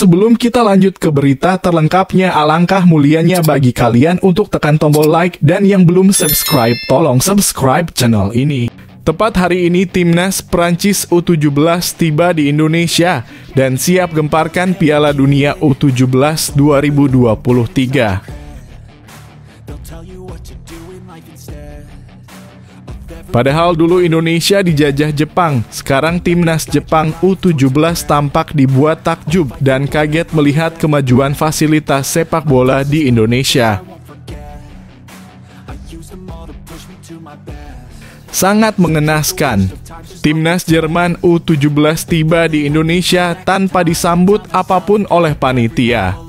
sebelum kita lanjut ke berita terlengkapnya, alangkah mulianya bagi kalian untuk tekan tombol like, dan yang belum subscribe, tolong subscribe channel ini. Tepat hari ini Timnas Prancis U17 tiba di Indonesia dan siap gemparkan Piala Dunia U17 2023. Padahal dulu Indonesia dijajah Jepang, sekarang Timnas Jepang U17 tampak dibuat takjub dan kaget melihat kemajuan fasilitas sepak bola di Indonesia. Sangat mengenaskan. Timnas Jerman U17 tiba di Indonesia tanpa disambut apapun oleh panitia.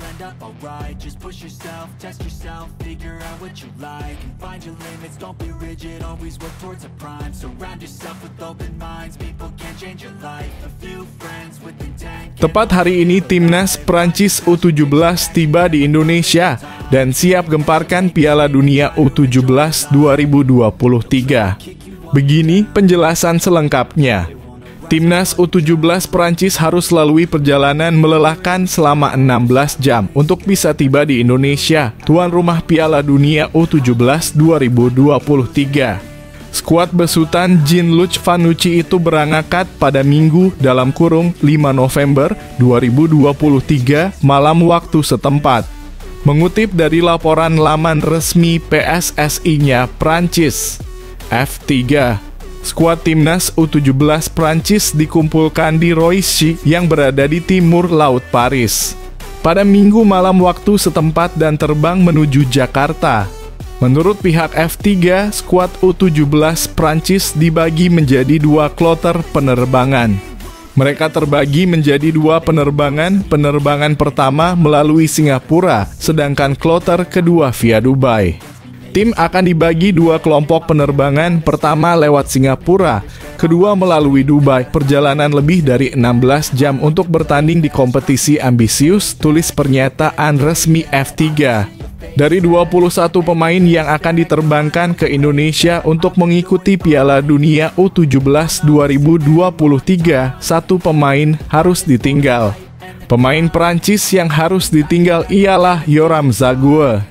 Tepat hari ini Timnas Prancis U17 tiba di Indonesia dan siap gemparkan Piala Dunia U17 2023. Begini penjelasan selengkapnya. Timnas U17 Prancis harus lalui perjalanan melelahkan selama 16 jam untuk bisa tiba di Indonesia, tuan rumah Piala Dunia U17 2023. Skuad besutan Gianluigi Vannucci itu berangkat pada Minggu (5 November 2023) malam waktu setempat. Mengutip dari laporan laman resmi PSSI-nya Prancis, F3, skuad Timnas U17 Prancis dikumpulkan di Roissy yang berada di timur Laut Paris pada Minggu malam waktu setempat dan terbang menuju Jakarta. Menurut pihak F3, skuad U17 Prancis dibagi menjadi 2 kloter penerbangan. Mereka terbagi menjadi 2 penerbangan. Penerbangan pertama melalui Singapura, sedangkan kloter kedua via Dubai. Tim akan dibagi 2 kelompok penerbangan, pertama lewat Singapura, kedua melalui Dubai. Perjalanan lebih dari 16 jam untuk bertanding di kompetisi ambisius, tulis pernyataan resmi F3. Dari 21 pemain yang akan diterbangkan ke Indonesia untuk mengikuti Piala Dunia U17 2023, 1 pemain harus ditinggal. Pemain Prancis yang harus ditinggal ialah Yoram Zagoe.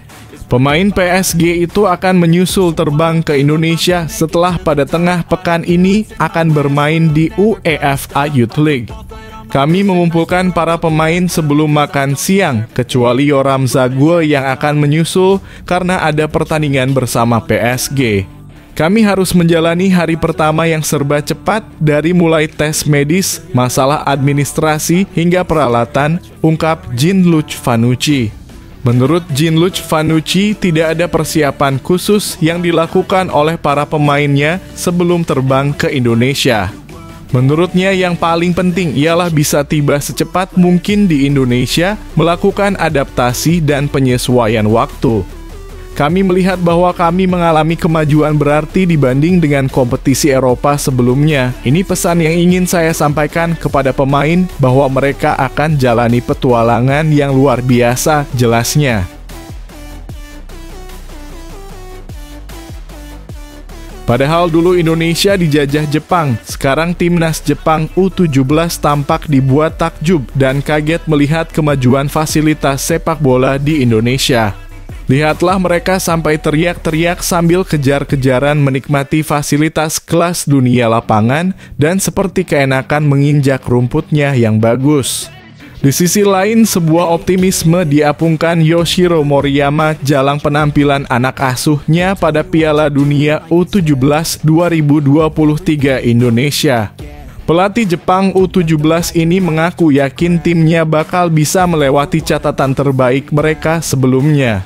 Pemain PSG itu akan menyusul terbang ke Indonesia setelah pada tengah pekan ini akan bermain di UEFA Youth League. Kami mengumpulkan para pemain sebelum makan siang, kecuali Yoram Zagoe yang akan menyusul karena ada pertandingan bersama PSG. Kami harus menjalani hari pertama yang serba cepat dari mulai tes medis, masalah administrasi, hingga peralatan, ungkap Gianluigi Vannucci. Menurut Gianluigi Vannucci, tidak ada persiapan khusus yang dilakukan oleh para pemainnya sebelum terbang ke Indonesia. Menurutnya yang paling penting ialah bisa tiba secepat mungkin di Indonesia, melakukan adaptasi dan penyesuaian waktu. Kami melihat bahwa kami mengalami kemajuan berarti dibanding dengan kompetisi Eropa sebelumnya. Ini pesan yang ingin saya sampaikan kepada pemain bahwa mereka akan jalani petualangan yang luar biasa, jelasnya. Padahal dulu Indonesia dijajah Jepang, sekarang Timnas Jepang U17 tampak dibuat takjub dan kaget melihat kemajuan fasilitas sepak bola di Indonesia. Lihatlah mereka sampai teriak-teriak sambil kejar-kejaran menikmati fasilitas kelas dunia lapangan dan seperti keenakan menginjak rumputnya yang bagus. Di sisi lain, sebuah optimisme diapungkan Yoshiro Moriyama jelang penampilan anak asuhnya pada Piala Dunia U17 2023 Indonesia. Pelatih Jepang U17 ini mengaku yakin timnya bakal bisa melewati catatan terbaik mereka sebelumnya.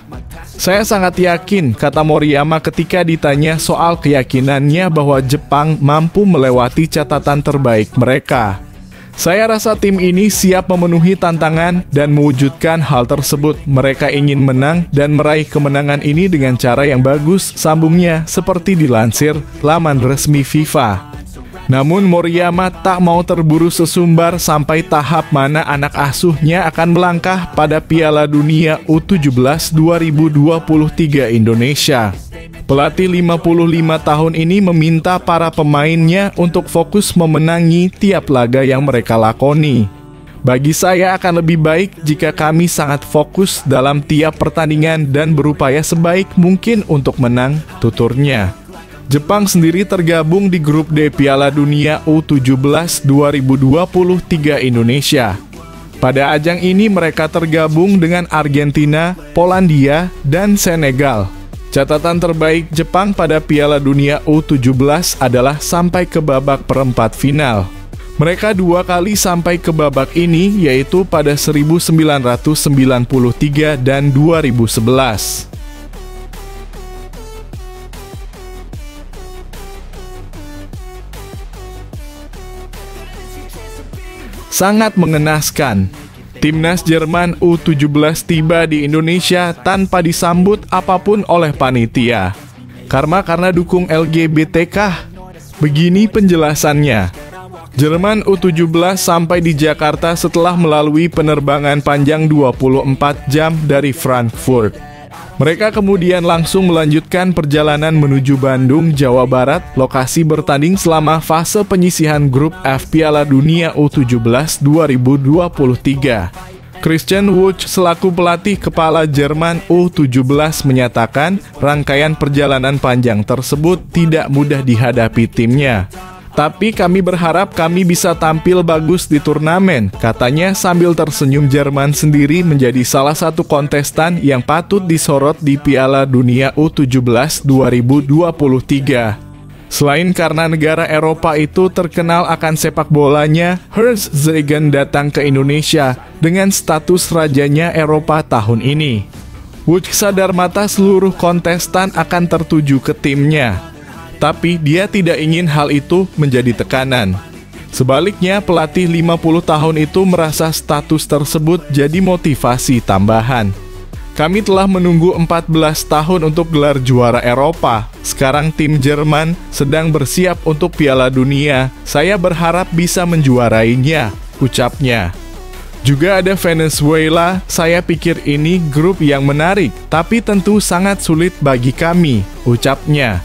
Saya sangat yakin, kata Moriyama ketika ditanya soal keyakinannya bahwa Jepang mampu melewati catatan terbaik mereka. Saya rasa tim ini siap memenuhi tantangan dan mewujudkan hal tersebut. Mereka ingin menang dan meraih kemenangan ini dengan cara yang bagus, sambungnya, seperti dilansir laman resmi FIFA. Namun Moriyama tak mau terburu sesumbar sampai tahap mana anak asuhnya akan melangkah pada Piala Dunia U17 2023 Indonesia. Pelatih 55 tahun ini meminta para pemainnya untuk fokus memenangi tiap laga yang mereka lakoni. Bagi saya akan lebih baik jika kami sangat fokus dalam tiap pertandingan dan berupaya sebaik mungkin untuk menang, tuturnya. Jepang sendiri tergabung di grup D Piala Dunia U17 2023 Indonesia. Pada ajang ini mereka tergabung dengan Argentina, Polandia, dan Senegal. Catatan terbaik Jepang pada Piala Dunia U17 adalah sampai ke babak perempat final. Mereka 2 kali sampai ke babak ini, yaitu pada 1993 dan 2011. Sangat mengenaskan. Timnas Jerman U17 tiba di Indonesia tanpa disambut apapun oleh panitia. Karena dukung LGBT kah? Begini penjelasannya. Jerman U17 sampai di Jakarta setelah melalui penerbangan panjang 24 jam dari Frankfurt. Mereka kemudian langsung melanjutkan perjalanan menuju Bandung, Jawa Barat, lokasi bertanding selama fase penyisihan grup F Piala Dunia U17 2023. Christian Wutsch selaku pelatih kepala Jerman U17 menyatakan rangkaian perjalanan panjang tersebut tidak mudah dihadapi timnya. Tapi kami berharap kami bisa tampil bagus di turnamen, katanya sambil tersenyum. Jerman sendiri menjadi salah satu kontestan yang patut disorot di Piala Dunia U17 2023. Selain karena negara Eropa itu terkenal akan sepak bolanya, Ernst Zegen datang ke Indonesia dengan status rajanya Eropa tahun ini. Wutsch sadar mata seluruh kontestan akan tertuju ke timnya. Tapi dia tidak ingin hal itu menjadi tekanan. Sebaliknya, pelatih 50 tahun itu merasa status tersebut jadi motivasi tambahan. Kami telah menunggu 14 tahun untuk gelar juara Eropa. Sekarang tim Jerman sedang bersiap untuk Piala Dunia. Saya berharap bisa menjuarainya, ucapnya. Juga ada Venezuela. Saya pikir ini grup yang menarik, tapi tentu sangat sulit bagi kami, ucapnya.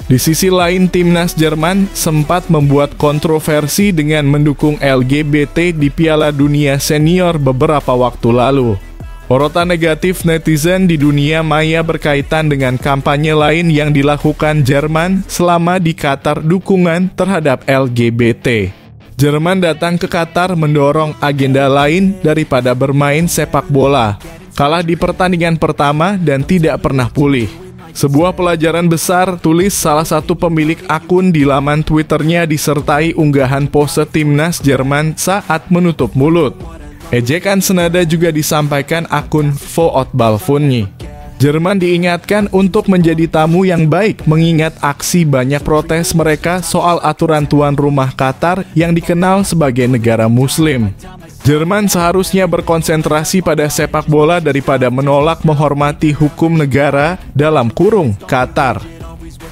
Di sisi lain, timnas Jerman sempat membuat kontroversi dengan mendukung LGBT di Piala Dunia Senior beberapa waktu lalu. Sorotan negatif netizen di dunia maya berkaitan dengan kampanye lain yang dilakukan Jerman selama di Qatar dukungan terhadap LGBT. Jerman datang ke Qatar mendorong agenda lain daripada bermain sepak bola. Kalah di pertandingan pertama dan tidak pernah pulih. Sebuah pelajaran besar, tulis salah satu pemilik akun di laman Twitternya disertai unggahan pose timnas Jerman saat menutup mulut. Ejekan senada juga disampaikan akun Footballfunny. Jerman diingatkan untuk menjadi tamu yang baik mengingat aksi banyak protes mereka soal aturan tuan rumah Qatar yang dikenal sebagai negara Muslim. Jerman seharusnya berkonsentrasi pada sepak bola daripada menolak menghormati hukum negara dalam kurung Qatar.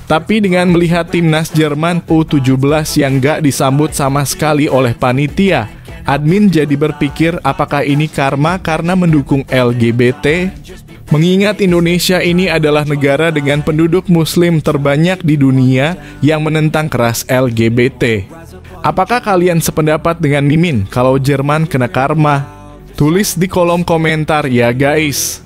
Tapi dengan melihat timnas Jerman U17 yang gak disambut sama sekali oleh panitia, admin jadi berpikir apakah ini karma karena mendukung LGBT? Mengingat Indonesia ini adalah negara dengan penduduk muslim terbanyak di dunia yang menentang keras LGBT. Apakah kalian sependapat dengan Mimin kalau Jerman kena karma? Tulis di kolom komentar ya guys.